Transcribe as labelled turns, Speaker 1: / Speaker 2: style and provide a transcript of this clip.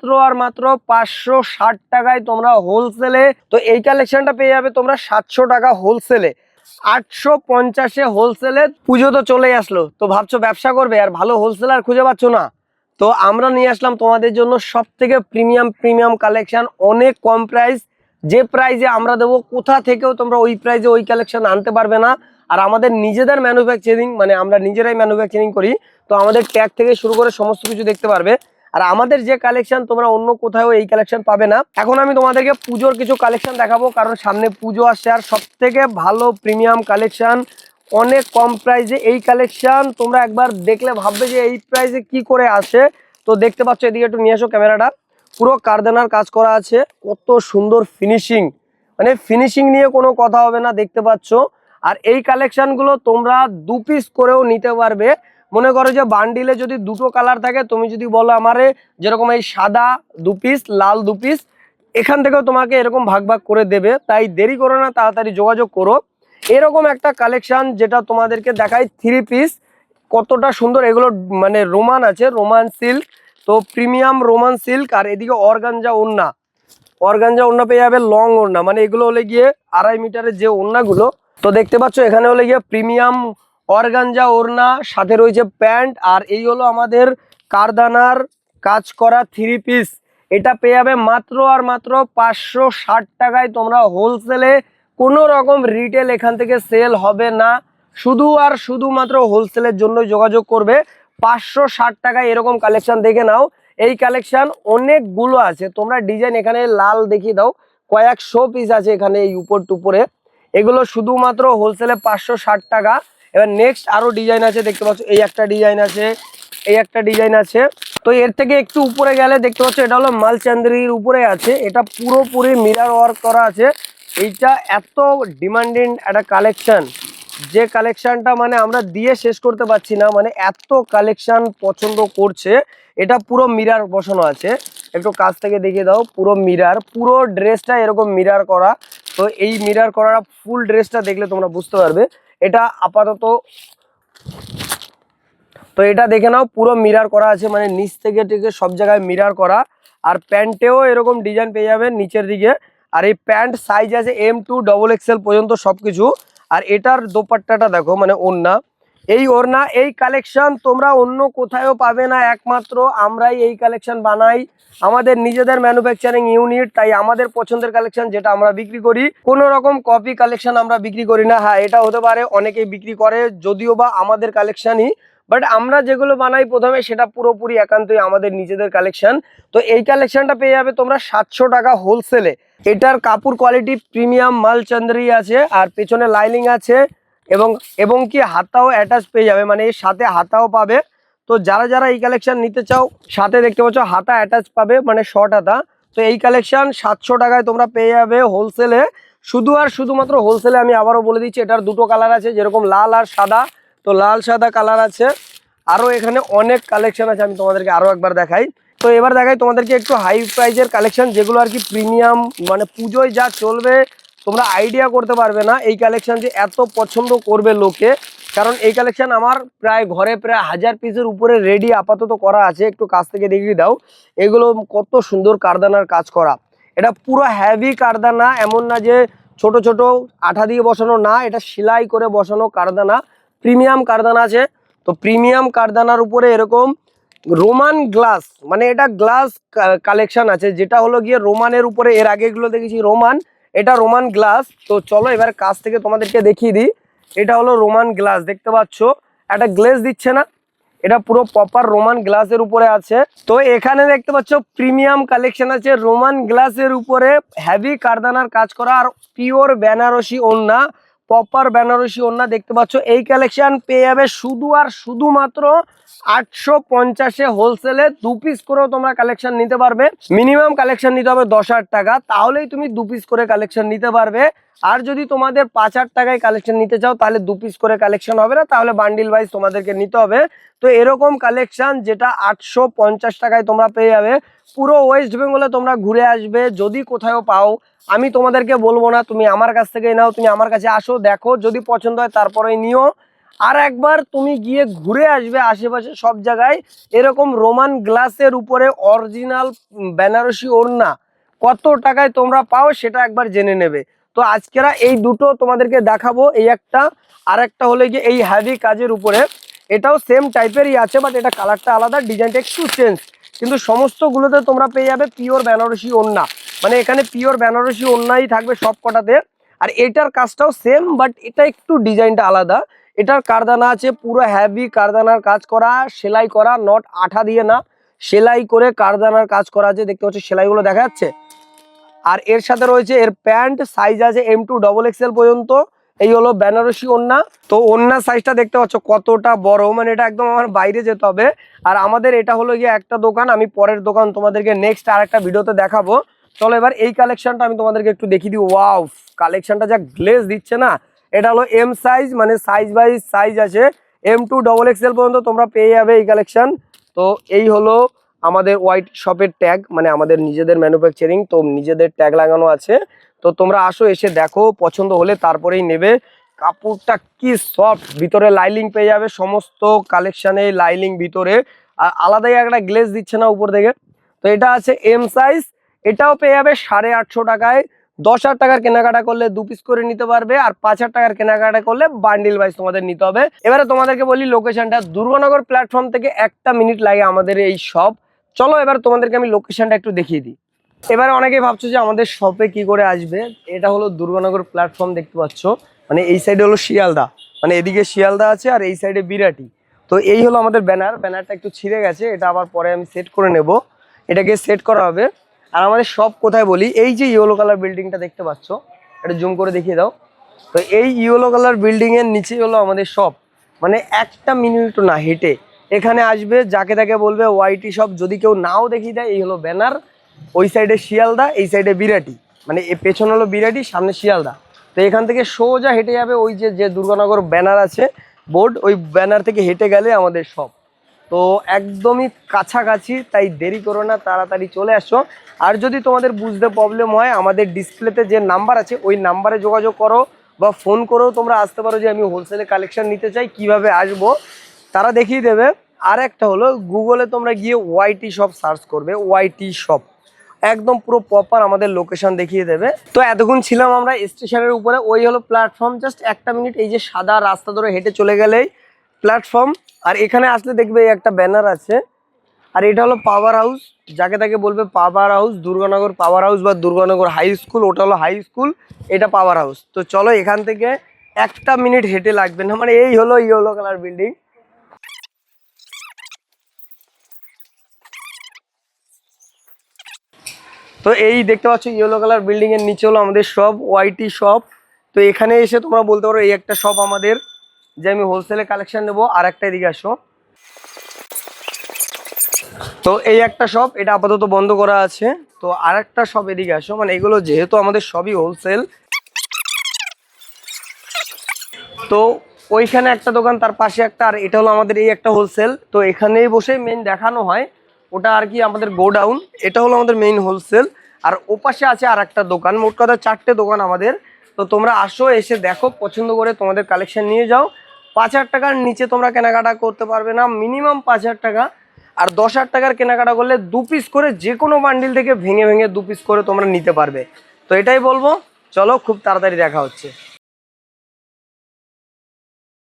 Speaker 1: মাত্র আর মাত্র 560 টাকায় তোমরা হোলসেলে। তো এই কালেকশনটা পেয়ে যাবে তোমরা 700 টাকা হোলসেলে, 850-এ হোলসেলে। পুজো তো চলেই আসলো, তো ভাবছো ব্যবসা করবে আর ভালো হোলসেলার খুঁজে পাচ্ছ না, তো আমরা নিয়ে আসলাম তোমাদের জন্য সব থেকে প্রিমিয়াম কালেকশন, অনেক কম প্রাইস। যে প্রাইসে আমরা দেবো কোথা থেকেও তোমরা ওই প্রাইসে ওই কালেকশন আনতে পারবে না। আর আমাদের নিজেদের ম্যানুফ্যাকচারিং, মানে আমরা নিজেরাই ম্যানুফ্যাকচারিং করি, তো আমাদের ট্যাগ থেকে শুরু করে সমস্ত কিছু দেখতে পারবে। আর আমাদের যে কালেকশন তোমরা অন্য কোথাও এই কালেকশন পাবে না। এখন আমি তোমাদেরকে পুজোর কিছু কালেকশন দেখাবো, কারণ সামনে পুজো আসছে, আর সব থেকে ভালো প্রিমিয়াম কালেকশন অনেক কম প্রাইসে। এই কালেকশন তোমরা একবার দেখলে ভাববে যে এই প্রাইসে কি করে আসে। তো দেখতে পাচ্ছ, এদিকে একটু নিয়ে আসো ক্যামেরাটা, পুরো কারদানার কাজ করা আছে, কত সুন্দর ফিনিশিং, মানে ফিনিশিং নিয়ে কোনো কথা হবে না, দেখতে পাচ্ছ। আর এই কালেকশনগুলো তোমরা 2 পিস করেও নিতে পারবে। মনে করো যে বান্ডিলে যদি দুটো কালার থাকে, তুমি যদি বলো আমারে যেরকম এই সাদা 2 পিস, লাল 2 পিস, এখান থেকেও তোমাকে এরকম ভাগ ভাগ করে দেবে। তাই দেরি করো না, তাড়াতাড়ি যোগাযোগ করো। এরকম একটা কালেকশন যেটা তোমাদেরকে দেখাই 3 পিস, কতটা সুন্দর। এগুলো মানে রোমান আছে, রোমান সিল্ক, তো প্রিমিয়াম রোমান সিল্ক। আর এদিকে অর্গানজা ওড়না পেয়ে যাবে, লং ওড়না, মানে এগুলো হলে গিয়ে 2.5 মিটারের যে ওড়নাগুলো। তো দেখতে পাচ্ছ এখানে হলে গিয়ে প্রিমিয়াম অর্গানজা ওড়না, সাথে রয়েছে প্যান্ট। আর এই হলো আমাদের কারদানার কাজ করা 3 পিস, এটা পেয়ে যাবে মাত্র আর মাত্র 560 টাকায় তোমরা হোলসেলে। কোনো রকম রিটেল এখান থেকে সেল হবে না, শুধু আর শুধুমাত্র হোলসেলের জন্য যোগাযোগ করবে। 560 টাকায় এরকম কালেকশন দেখে নাও। এই কালেকশন অনেকগুলো আছে, তোমরা ডিজাইন এখানে লাল দেখিয়ে দাও, কয়েকশো পিস আছে এখানে এই উপর টুপরে। এগুলো শুধুমাত্র হোলসেলে 560 টাকা। এবার নেক্সট আরো ডিজাইন আছে, দেখতে পাচ্ছ এই একটা ডিজাইন আছে, এই একটা ডিজাইন আছে। তো এর থেকে একটু উপরে গেলে দেখতে পাচ্ছ এটা হলো মালচান্দ্রির উপরে আছে, এটা পুরোপুরি মিরর ওয়ার্ক করা আছে। এইটা এত ডিমান্ডিং একটা কালেকশন, যে কালেকশনটা মানে আমরা দিয়ে শেষ করতে পারছি না, মানে এত কালেকশন পছন্দ করছে। এটা পুরো মিরর বসানো আছে, একটু কাছ থেকে দেখিয়ে দাও, পুরো মিরর, পুরো ড্রেসটা এরকম মিরর করা। তো এই মিরর করা ফুল ড্রেসটা দেখলে তোমরা বুঝতে পারবে। এটা আপাতত, তো এটা দেখে নাও পুরো মিরর করা আছে, মানে নিচ থেকে সব জায়গায় মিরর করা। আর প্যান্টেও এরকম ডিজাইন পেয়ে যাবেন নিচের দিকে। আর এই প্যান্ট সাইজ আছে M2 XXL পর্যন্ত সবকিছু। আর এটার দোপাট্টাটা দেখো, মানে ওড়না, এই ওড়না, এই কালেকশন তোমরা অন্য কোথাও পাবে না, একমাত্র আমরাই এই কালেকশন বানাই, আমাদের নিজেদের ম্যানুফ্যাকচারিং ইউনিট। তাই আমাদের পছন্দের কালেকশন যেটা আমরা বিক্রি করি, কোনো রকম কপি কালেকশন আমরা বিক্রি করি না। হ্যাঁ, এটা হতে পারে অনেকেই বিক্রি করে, যদিও বা আমাদের কালেকশনই, বাট আমরা যেগুলো বানাই প্রথমে সেটা পুরোপুরি একান্তই আমাদের নিজেদের কালেকশন। তো এই কালেকশনটা পেয়ে যাবে তোমরা 700 টাকা হোলসেলে। এটার কাপড় কোয়ালিটি প্রিমিয়াম মালচন্দ্রি আছে, আর পেছনে লাইনিং আছে, এবং কি হাতাও অ্যাটাচ পেয়ে যাবে, মানে এর সাথে হাতাও পাবে। তো যারা যারা এই কালেকশন নিতে চাও, সাথে দেখতে পাচ্ছ হাতা অ্যাটাচ পাবে, মানে শর্ট হাতা। তো এই কালেকশন 700 টাকায় তোমরা পেয়ে যাবে হোলসেলে, শুধু আর শুধুমাত্র হোলসেলে। আমি আবারও বলে দিচ্ছি, এটার দুটো কালার আছে, যেরকম লাল আর সাদা, তো লাল সাদা কালার আছে। আরও এখানে অনেক কালেকশন আছে, আমি তোমাদেরকে আরও একবার দেখাই। তো এবার দেখাই তোমাদেরকে একটু হাই প্রাইজের কালেকশন, যেগুলো আর কি প্রিমিয়াম, মানে পুজোয় যা চলবে তোমরা আইডিয়া করতে পারবে না এই কালেকশন যে এত পছন্দ করবে লোকে। কারণ এই কালেকশন আমার প্রায় ঘরে প্রায় 1000 পিসের উপরে রেডি আপাতত করা আছে। একটু কাছ থেকে দেখিয়ে দাও, এগুলো কত সুন্দর কারদানার কাজ করা। এটা পুরো হেভি কারদানা, এমন না যে ছোট ছোট আঠা দিয়ে বসানো, না, এটা সেলাই করে বসানো কারদানা, প্রিমিয়াম কারদানা আছে। তো প্রিমিয়াম কারদানার উপরে এরকম রোমান গ্লাস, মানে এটা গ্লাস কালেকশন আছে, যেটা হলো গিয়ে রোমানের উপরে। এর আগে এগুলো দেখেছি রোমান, এটা রোমান গ্লাস। তো চলো এবার কাছ থেকে তোমাদেরকে দেখিয়ে দিই। এটা হলো রোমান গ্লাস, দেখতে পাচ্ছ একটা গ্লেজ দিচ্ছে না, এটা পুরো প্রপার রোমান গ্লাসের উপরে আছে। তো এখানে দেখতে পাচ্ছ প্রিমিয়াম কালেকশন আছে রোমান গ্লাসের উপরে, হেভি কারদানার কাজ করা, আর পিওর বেনারসি ওড়না, প্রপার বেনারসি ওড়না। দেখতে পাচ্ছ এই কালেকশন পেয়ে যাবে শুধু আর শুধুমাত্র 850-এ হোলসেলে। 2 পিস করেও তোমরা কালেকশন নিতে পারবে, মিনিমাম কালেকশন নিতে হবে 10,000 টাকা, তাহলেই তুমি 2 পিস করে কালেকশন নিতে পারবে। আর যদি তোমাদের 5,000 টাকায় কালেকশন নিতে চাও, তাহলে 2 পিস করে কালেকশন হবে না, তাহলে বান্ডিল ওয়াইজ তোমাদেরকে নিতে হবে। তো এরকম কালেকশন যেটা 850 টাকায় তোমরা পেয়ে যাবে, পুরো ওয়েস্ট বেঙ্গলে তোমরা ঘুরে আসবে, যদি কোথাও পাও আমি তোমাদেরকে বলবো না তুমি আমার কাছ থেকে নাও, তুমি আমার কাছে আসো, দেখো, যদি পছন্দ হয় তারপরেই নিও। আর একবার তুমি গিয়ে ঘুরে আসবে আশেপাশে সব জায়গায় এরকম রোমান গ্লাসের উপরে অরিজিনাল বেনারসি ওড়না কত টাকায় তোমরা পাও সেটা একবার জেনে নেবে। তো আজকেরা এই দুটো তোমাদেরকে দেখাবো, এই একটা আর একটা হলে গিয়ে এই হ্যাভি কাজের উপরে, এটাও সেম টাইপেরই আছে বাট এটা কালারটা আলাদা, ডিজাইনটা একটু চেঞ্জ, কিন্তু সমস্তগুলোতে তোমরা পেয়ে যাবে পিওর বেনারসি ওড়না। মানে এখানে পিওর বেনারসি ওড়নাই থাকবে সব কটাতে। আর এটার কাজটাও সেম বাট এটা একটু ডিজাইনটা আলাদা। এটার কারদানা আছে পুরো হ্যাভি কারদানার কাজ করা, সেলাই করা, নট আঠা দিয়ে না, সেলাই করে কারদানার কাজ করা আছে, দেখতে পাচ্ছ সেলাইগুলো দেখা যাচ্ছে। আর এর সাথে রয়েছে এর প্যান্ট, সাইজ আছে M2 XXL পর্যন্ত। এই হলো বেনারসি ওড়না। তো ওড়নার সাইজটা দেখতে পাচ্ছ কতটা বড়, মানে এটা একদম আমার বাইরে যেতে হবে। আর আমাদের এটা হলো গিয়ে একটা দোকান, আমি পরের দোকান তোমাদেরকে নেক্সট আর একটা ভিডিওতে দেখাবো। চলো এবার এই কালেকশনটা আমি তোমাদেরকে একটু দেখিয়ে দিই। ওয়াও, কালেকশনটা যা গ্লেজ দিচ্ছে না। এটা হলো এম সাইজ, মানে সাইজ বাই সাইজ আছে, M2 XXL পর্যন্ত তোমরা পেয়ে যাবে এই কালেকশন। তো এই হলো আমাদের হোয়াইট শপের ট্যাগ, মানে আমাদের নিজেদের ম্যানুফ্যাকচারিং, তো নিজেদের ট্যাগ লাগানো আছে। তো তোমরা আসো, এসে দেখো, পছন্দ হলে তারপরেই নেবে। কাপড়টা কি সফট, ভিতরে লাইলিং পেয়ে যাবে, সমস্ত কালেকশানে লাইলিং ভিতরে, আর আলাদাই একটা গ্লেজ দিচ্ছে না উপর থেকে। তো এটা আছে এম সাইজ, এটাও পেয়ে যাবে 850 টাকায়। 10,000 টাকার কেনাকাটা করলে 2 পিস করে নিতে পারবে, আর 5,000 টাকার কেনাকাটা করলে বান্ডিল ওয়াইজ তোমাদের নিতে হবে। এবারে তোমাদেরকে বলি লোকেশনটা, দুর্গানগর প্ল্যাটফর্ম থেকে 1 মিনিট লাগে আমাদের এই শপ। চলো এবার তোমাদেরকে আমি লোকেশনটা একটু দেখিয়ে দিই। এবারে অনেকেই ভাবছো যে আমাদের শপে কি করে আসবে। এটা হলো দুর্গানগর প্ল্যাটফর্ম, দেখতে পাচ্ছ, মানে এই সাইডে হলো শিয়ালদা, মানে এদিকে শিয়ালদা আছে আর এই সাইডে বিরাটি। তো এই হলো আমাদের ব্যানারটা একটু ছিঁড়ে গেছে, এটা আবার পরে আমি সেট করে নেব, এটাকে সেট করা হবে। আর আমাদের শপ কোথায় বলি, এই যে ইয়েলো কালার বিল্ডিংটা দেখতে পাচ্ছ, এটা জুম করে দেখিয়ে দাও। তো এই ইয়েলো কালার বিল্ডিং এর নিচেই হলো আমাদের শপ, মানে 1 মিনিট না হেঁটে এখানে আসবে, যাকে তাকে বলবে ওয়াইটি শপ, যদি কেউ নাও দেখিয়ে দেয়। এই হলো ব্যানার, ওই সাইডে শিয়ালদা, এই সাইডে বিরাটি, মানে এর পেছনে হলো বিরাটি, সামনে শিয়ালদা। তো এখান থেকে সোজা হেঁটে যাবে, ওই যে দুর্গানগর ব্যানার আছে বোর্ড, ওই ব্যানার থেকে হেঁটে গেলে আমাদের শপ। তো একদমই কাছাকাছি, তাই দেরি করো না, তাড়াতাড়ি চলে আসো। আর যদি তোমাদের বুঝতে প্রবলেম হয়, আমাদের ডিসপ্লেতে যে নাম্বার আছে ওই নাম্বারে যোগাযোগ করো, বা ফোন করেও তোমরা আসতে পারো যে আমি হোলসেলে কালেকশন নিতে চাই, কিভাবে আসবো তারা দেখিয়ে দেবে। আর একটা হলো গুগলে তোমরা গিয়ে ওয়াইটি শপ সার্চ করবে, ওয়াইটি শপ, একদম পুরো প্রপার আমাদের লোকেশন দেখিয়ে দেবে। তো এতক্ষণ ছিলাম আমরা স্টেশনের উপরে, ওই হলো প্ল্যাটফর্ম, জাস্ট 1 মিনিট এই যে সাদা রাস্তা ধরে হেঁটে চলে গেলেই প্ল্যাটফর্ম। আর এখানে আসলে দেখবে এই একটা ব্যানার আছে, আর এটা হলো পাওয়ার হাউস, যাকে তাকে বলবে power house, Durganagar power house বা দুর্গানগর হাই স্কুল, ওটা হলো হাই স্কুল, এটা পাওয়ার হাউস। তো চলো এখান থেকে 1 মিনিট হেঁটে লাগবে না, মানে এই হলো ইয়েলো কালার বিল্ডিং। তো এই দেখতে পাচ্ছ ইয়েলো কালার বিল্ডিং এর নিচে হলো আমাদের শপ, ওয়াইটি শপ। তো এখানে এসে তোমরা বলতে পারো এই একটা শপ আমাদের, যে আমি হোলসেলে কালেকশন নেবো। আর একটা এদিকে আসো, তো এই একটা শপ, এটা আপাতত বন্ধ করা আছে। তো আর একটা শপ এদিকে আসো, মানে এগুলো যেহেতু আমাদের সবই হোলসেল, তো ওইখানে একটা দোকান, তার পাশে একটা, আর এটা হলো আমাদের এই একটা হোলসেল। তো এখানেই বসে মেইন দেখানো হয়, ওটা আর কি আমাদের গোডাউন, এটা হলো আমাদের মেইন হোলসেল। আর ওপাশে আছে আর একটা দোকান, মোট কথা 4টে দোকান আমাদের। তো তোমরা আসো, এসে দেখো, পছন্দ করে তোমাদের কালেকশন নিয়ে যাও। 5,000 টাকার নিচে তোমরা কেনাকাটা করতে পারবে না, মিনিমাম 5,000 টাকা। আর 10,000 টাকার কেনাকাটা করলে 2 পিস করে, যে কোনো বান্ডিল থেকে ভেঙে ভেঙে 2 পিস করে তোমরা নিতে পারবে। তো এটাই বলবো, চলো খুব তাড়াতাড়ি দেখা হচ্ছে।